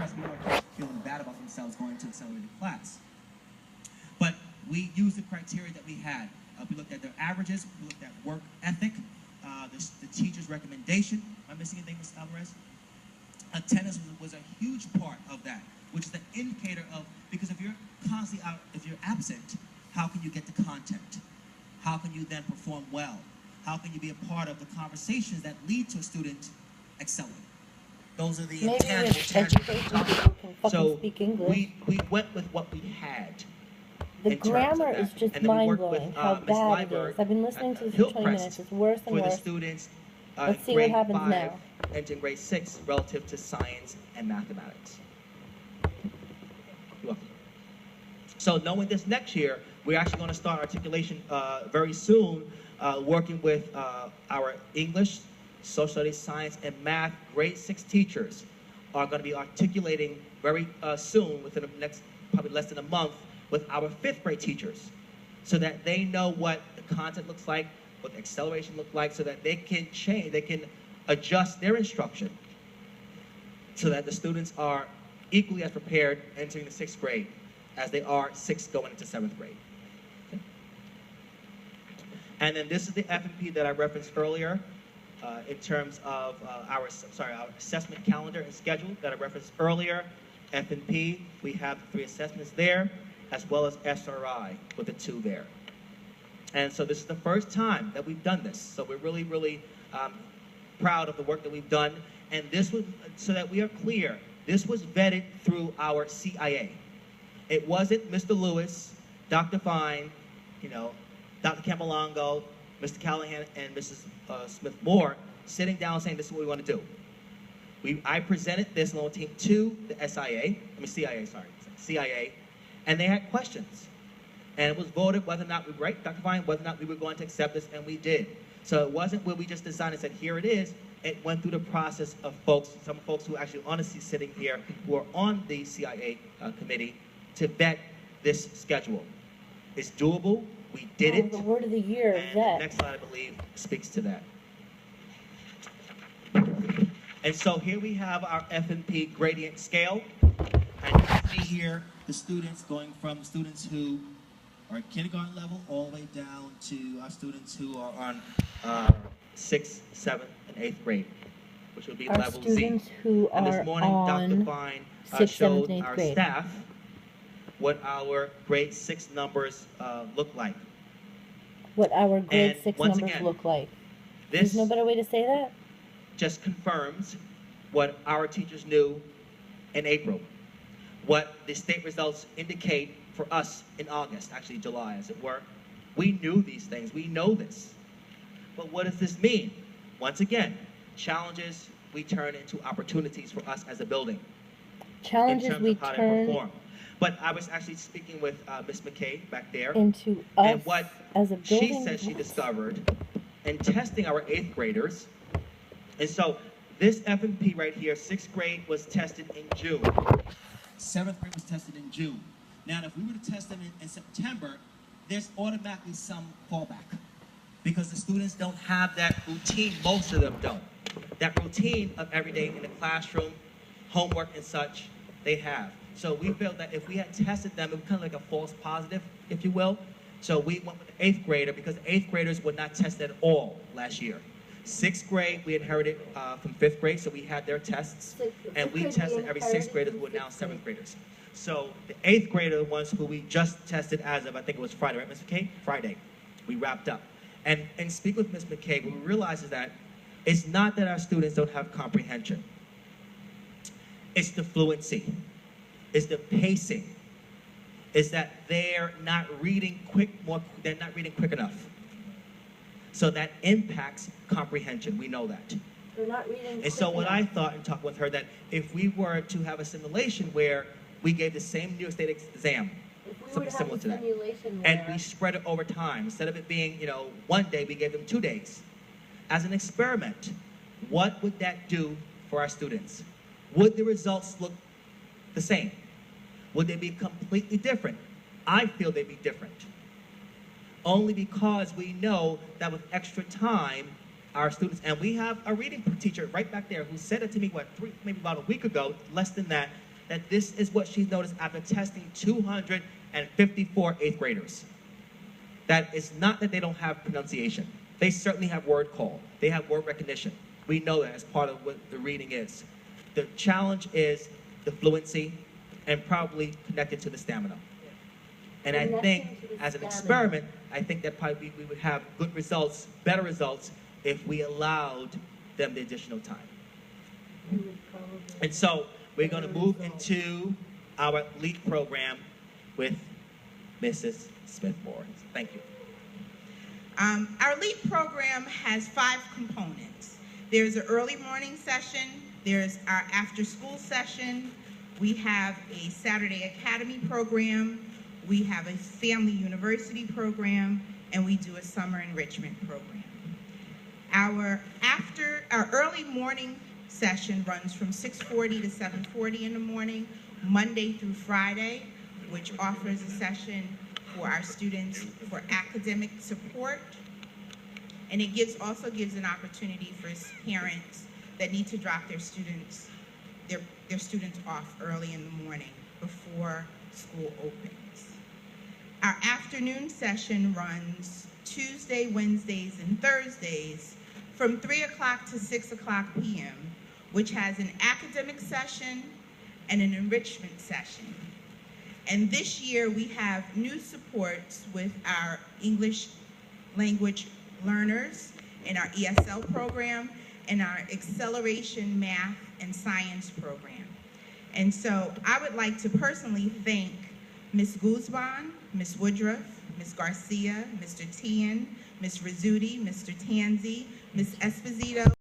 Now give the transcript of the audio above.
stress, we weren't feeling bad about themselves going to accelerated class. But we used the criteria that we had. We looked at their averages, we looked at work ethic, the teacher's recommendation. Am I missing anything, Ms. Alvarez? Attendance was a huge part of that, which is the indicator of, because if you're constantly out, if you're absent, how can you get the content? How can you then perform well? How can you be a part of the conversations that lead to a student excelling? Those are the intangibles. So we went with what we had. The grammar is just mind-blowing how bad it is. I've been listening to this for 20 minutes. It's worse and worse. For the students Let's see what happens now. And in grade 6 relative to science and mathematics. You're welcome. So knowing this next year, we're actually going to start articulation very soon, working with our English, social studies, science, and math grade 6 teachers are going to be articulating very soon, within the next probably less than a month, with our 5th grade teachers, so that they know what the content looks like, what the acceleration looks like, so that they can change, they can adjust their instruction so that the students are equally as prepared entering the 6th grade as they are 6th going into 7th grade. Okay. And then this is the F&P that I referenced earlier in terms of our assessment calendar and schedule that I referenced earlier. F&P, we have 3 assessments there, as well as SRI with the 2 there. And so this is the first time that we've done this. So we're really, really proud of the work that we've done. And this was, so that we are clear, this was vetted through our CIA. It wasn't Mr. Lewis, Dr. Fine, Dr. Campolongo, Mr. Callahan, and Mrs. Smith-Moore sitting down saying this is what we want to do. I presented this along with team to the CIA, and they had questions. And it was voted whether or not we were right, Dr. Fine, whether or not we were going to accept this, and we did. So it wasn't where we just designed and said, here it is. It went through the process of some folks who actually honestly sitting here, who are on the CIA committee, to vet this schedule. It's doable. We did it. The word of the year is that. The next slide, I believe, speaks to that. And so here we have our F&P gradient scale. And you can see here the students going from students who are at kindergarten level all the way down to our students who are on 6th, 7th, and 8th grade, which would be our level students Z. Who and this are morning, on Dr. Fine 6th, showed 7th, and 8th our grade. staff what our grade 6 numbers look like. What our grade And 6 once numbers again, look like. This There's no better way to say that? just confirms what our teachers knew in April, what the state results indicate for us in August, actually July as it were. We knew these things, we know this. But what does this mean? Once again, challenges we turn into opportunities for us as a building. Challenges in terms we of how to turn perform. But I was actually speaking with Ms. McKay back there, into us and what as a building. she said she discovered in testing our 8th graders. And so this F&P right here, 6th grade was tested in June. 7th grade was tested in June. Now, if we were to test them in September, there's automatically some fallback because the students don't have that routine. Most of them don't. That routine of every day in the classroom, homework and such, they have. So we felt that if we had tested them, it was kind of like a false positive, if you will. So we went with the 8th grader because the 8th graders were not tested at all last year. 6th grade, we inherited from 5th grade, so we had their tests. And we tested every 6th graders who are now 7th graders. So the 8th grader, the ones who we just tested as of, I think it was Friday, right, Ms. McKay? Friday. We wrapped up. And speak with Ms. McKay, what we realize is that it's not that our students don't have comprehension. It's the fluency. It's the pacing. It's that they're not reading they're not reading quick enough. So that impacts comprehension. We know that. They're not reading. And so what I thought in talking with her, that if we were to have a simulation where we gave the same New York State exam, something similar to that, and we spread it over time, instead of it being, 1 day, we gave them 2 days. As an experiment, what would that do for our students? Would the results look the same? Would they be completely different? I feel they'd be different. Only because we know that with extra time, our students, and we have a reading teacher right back there who said it to me, maybe about a week ago, less than that, that this is what she's noticed after testing 254 eighth graders. That it's not that they don't have pronunciation. They certainly have word call. They have word recognition. We know that as part of what the reading is. The challenge is the fluency and probably connected to the stamina. And I think, as an experiment, I think that probably we would have good results, better results, if we allowed them the additional time. And so we're going to move into our LEAP program with Mrs. Smith-Morris. Thank you. Our LEAP program has 5 components. There's an early morning session, there's our after-school session, we have a Saturday Academy program, we have a Family University program, and we do a summer enrichment program. Our early morning session runs from 6:40 to 7:40 in the morning, Monday through Friday, which offers a session for our students for academic support. And it also gives an opportunity for parents that need to drop their students off early in the morning before school opens. Our afternoon session runs Tuesday, Wednesdays, and Thursdays from 3 o'clock to 6 o'clock p.m., which has an academic session and an enrichment session. And this year we have new supports with our English language learners in our ESL program and our acceleration math and science program. And so I would like to personally thank Ms. Guzman, Ms. Woodruff, Ms. Garcia, Mr. Tien, Ms. Rizzuti, Mr. Tanzi, Ms. Esposito,